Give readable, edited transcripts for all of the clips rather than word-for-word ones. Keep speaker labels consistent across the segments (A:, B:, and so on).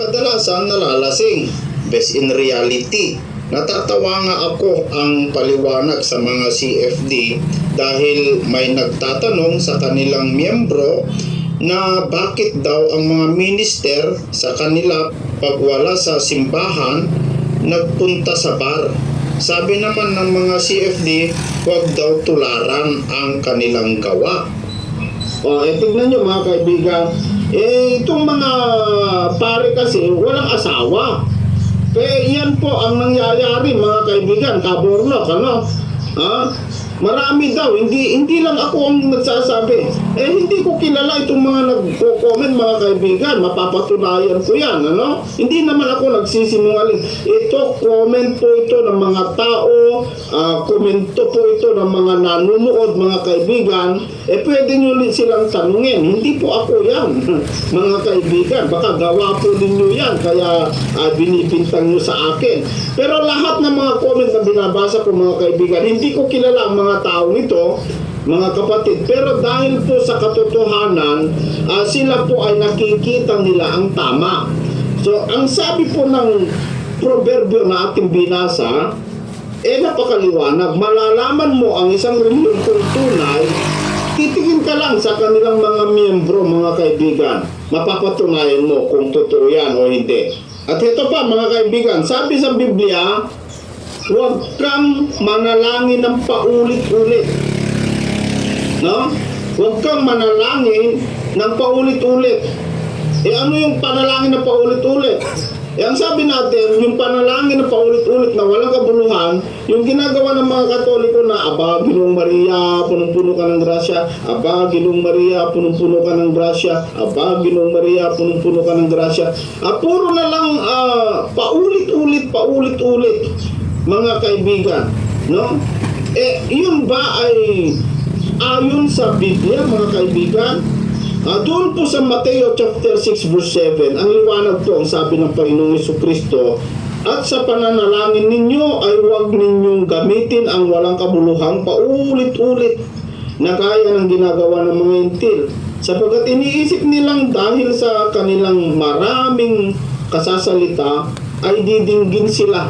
A: kadalasan nalalasing. Best in reality, natatawa nga ako ang paliwanag sa mga CFD dahil may nagtatanong sa kanilang miyembro na bakit daw ang mga minister sa kanila pag wala sa simbahan nagpunta sa bar. Sabi naman ng mga CFD, huwag daw tularan ang kanilang gawa. Tignan nyo mga kaibigan, itong mga pare kasi walang asawa. Kaya yan po ang nangyayari mga kaibigan, kabornok, ano? Marami daw, hindi lang ako ang nagsasabi. Hindi ko kilala itong mga nagko-comment mga kaibigan, mapapatunayan ko yan, ano? Hindi naman ako nagsisinungaling. Ito, comment po ito ng mga tao, komento po ito ng mga nanonood mga kaibigan. Pwede nyo ulit silang tanungin. Hindi po ako yan, mga kaibigan. Baka gawa po ninyo yan, kaya binibintang nyo sa akin. Pero lahat ng mga comment na binabasa ko mga kaibigan, hindi ko kilala ang mga tao nito, mga kapatid. Pero dahil po sa katotohanan, sila po ay nakikita nila ang tama. So, ang sabi po ng proverbio na ating binasa, napakaliwanag. Malalaman mo ang isang reliyon kung tunay, titingin ka lang sa kanilang mga miyembro, mga kaibigan. Mapapatunayan mo kung totoo yan o hindi. At ito pa, mga kaibigan, sabi sa Biblia, huwag kang manalangin ng paulit-ulit. No? Huwag kang manalangin ng paulit-ulit. Ano yung panalangin na paulit-ulit? Ang sabi natin, yung panalangin na paulit-ulit na walang kabuluhan, yung ginagawa ng mga Katoliko na, Aba, Ginoong Maria, punong-puno ka ng grasya. Aba, Ginoong Maria, punong-puno ka ng grasya. Aba, Ginoong Maria, punong-puno ka ng grasya. Puro na lang paulit-ulit, mga kaibigan. No? Yun ba ay ayon sa Biblia, mga kaibigan? Doon po sa Mateo chapter 6 verse 7, ang liwanag po ang sabi ng Panginoong Jesucristo, at sa pananalangin ninyo ay huwag ninyong gamitin ang walang kabuluhang paulit-ulit na gaya ng ginagawa ng mga intil, sapagkat iniisip nilang dahil sa kanilang maraming kasasalita ay didinggin sila.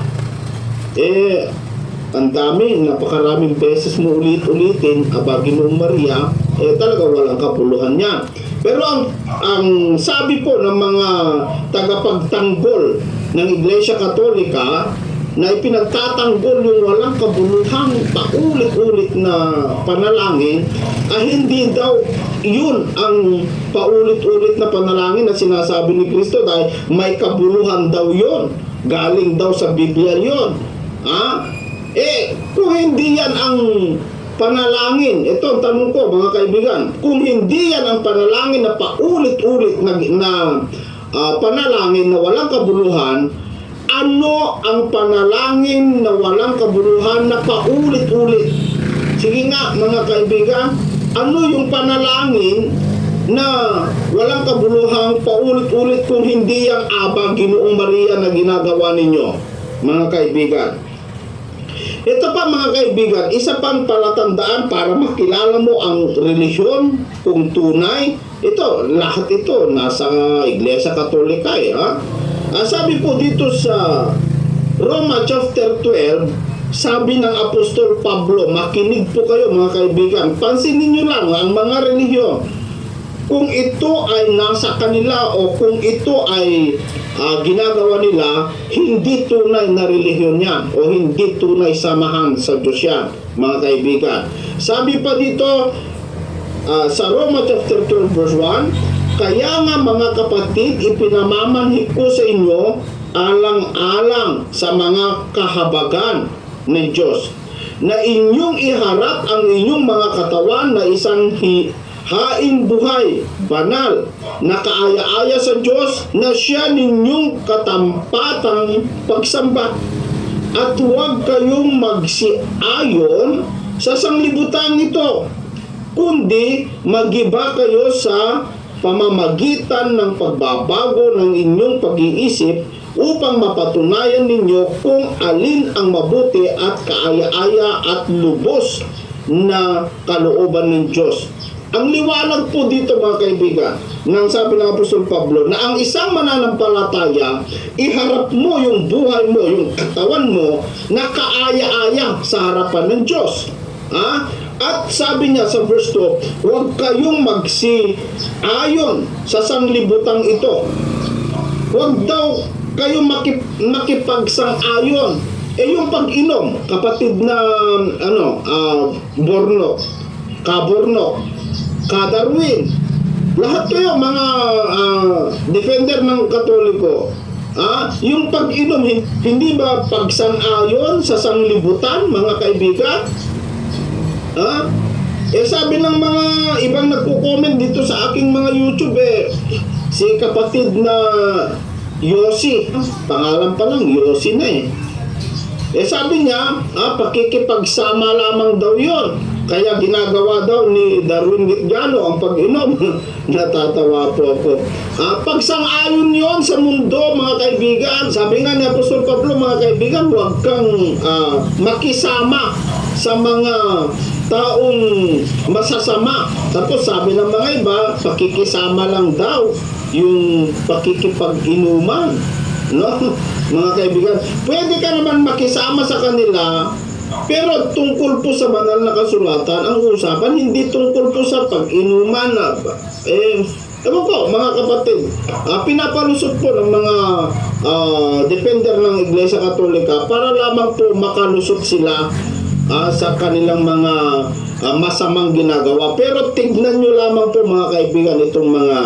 A: Ang dami, napakaraming beses mo ulit-ulitin, Aba, Ginoong Maria, talaga walang kabuluhan yan. Pero ang sabi po ng mga tagapagtanggol ng Iglesia Katolika na ipinagtatanggol yung walang kabuluhang paulit-ulit na panalangin, hindi daw yun ang paulit-ulit na panalangin na sinasabi ni Kristo dahil may kabuluhan daw yun. Galing daw sa Biblia yun. Kung hindi yan ang panalangin, ito ang tanong ko mga kaibigan, kung hindi yan ang panalangin na paulit-ulit na panalangin na walang kabuluhan, ano ang panalangin na walang kabuluhan na paulit-ulit? Sige nga mga kaibigan, ano yung panalangin na walang kabuluhang paulit-ulit kung hindi ang Aba, Ginoong Maria na ginagawa ninyo, mga kaibigan? Ito pa mga kaibigan, isa pang palatandaan para makilala mo ang relihiyon kung tunay. Ito, lahat ito nasa Iglesia Katolika. Sabi po dito sa Roma chapter 12, sabi ng Apostol Pablo, makinig po kayo mga kaibigan, pansinin nyo lang ang mga relihiyon. Kung ito ay nasa kanila o kung ito ay ginagawa nila, hindi tunay na relihiyon yan o hindi tunay samahan sa Diyos yan, mga kaibigan. Sabi pa dito sa Roma chapter 12 verse 1, kaya nga mga kapatid, ipinamamanhik ko sa inyo alang-alang sa mga kahabagan ng Diyos na inyong iharap ang inyong mga katawan na isang haing buhay, banal, na kaaya-aya sa Diyos, na siya ninyong katampatang pagsamba. At huwag kayong magsiayon sa sanglibutan nito, kundi magiba kayo sa pamamagitan ng pagbabago ng inyong pag-iisip upang mapatunayan ninyo kung alin ang mabuti at kaaya-aya at lubos na kalooban ng Diyos.
B: Ang liwanag po dito mga kaibigan, nang sabi ng Apostol Pablo, na ang isang mananampalataya, iharap mo yung buhay mo, yung katawan mo, na kaaya-aya sa harapan ng Diyos. At sabi niya sa verse 2, huwag kayong magsi-ayon sa sanglibutang ito. Huwag daw kayong makipagsang-ayon. Yung pag-inom, kapatid na Borno, Kaborno, Kadarwin, lahat kayo mga defender ng Katoliko, yung pag-inom, hindi ba pagsang-ayon sa sanglibutan, mga kaibigan? Sabi ng mga ibang nagko-comment dito sa aking mga YouTube, si kapatid na Yossi, pangalan pa lang, Yossi na sabi niya, pakikipagsama lamang daw yon. Kaya ginagawa daw ni Darwin Gitgano ang pag-inom. Natatawa po ako. Pagsang-ayon yon sa mundo, mga kaibigan. Sabi nga ni Apostol Pablo, mga kaibigan, huwag kang makisama sa mga taong masasama. Tapos sabi ng mga iba, pakikisama lang daw yung pakikipag-inuman. No? Mga kaibigan, pwede ka naman makisama sa kanila, pero tungkol po sa banal na kasulatan, ang usapan, hindi tungkol po sa pag-inuman. Ewan ko, mga kapatid, pinapalusot po ng mga defender ng Iglesia Katolika para lamang po makalusot sila sa kanilang mga masamang ginagawa. Pero tignan nyo lamang po, mga kaibigan, itong mga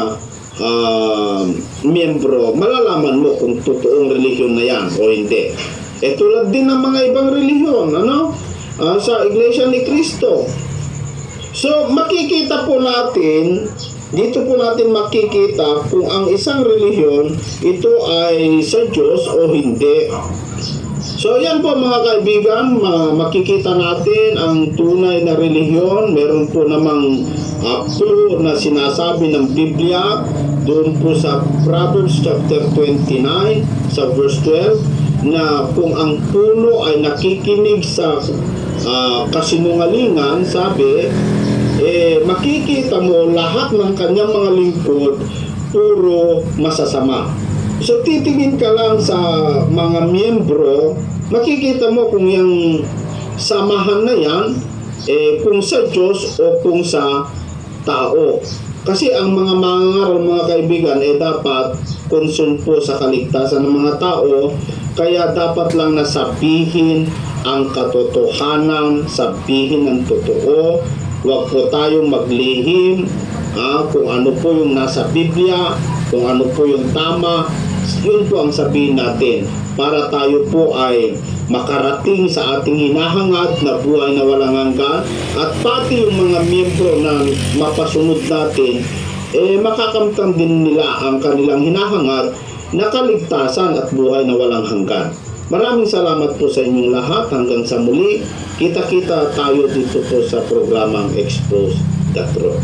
B: miyembro, malalaman mo kung totoong relihiyon na yan o hindi. Tulad din ng mga ibang relihiyon, sa Iglesia ni Cristo. So, makikita po natin, dito po natin makikita kung ang isang relihiyon, ito ay sa Diyos o hindi. So, yan po mga kaibigan, makikita natin ang tunay na relihiyon. Meron po namang clue na sinasabi ng Biblia doon po sa Proverbs chapter 29 sa verse 12 na kung ang puno ay nakikinig sa kasinungalingan, sabi, makikita mo lahat ng kanyang mga lingkod puro masasama. So titingin ka lang sa mga miyembro, makikita mo kung yung samahan na yan, kung sa Diyos o kung sa tao. Kasi ang mga mangangaral, mga kaibigan, dapat concern po sa kaligtasan ng mga tao, kaya dapat lang nasabihin ang katotohanan, sabihin ang totoo, huwag po tayong maglihim, kung ano po yung nasa Biblia, kung ano po yung tama, yun po ang sabihin natin para tayo po ay makarating sa ating hinahangad na buhay na walang hanggan, at pati yung mga miyembro na mapasunod natin, makakamtan din nila ang kanilang hinahangad na kaligtasan at buhay na walang hanggan. Maraming salamat po sa inyong lahat. Hanggang sa muli, kita-kita tayo dito po sa programang Expose the Truth.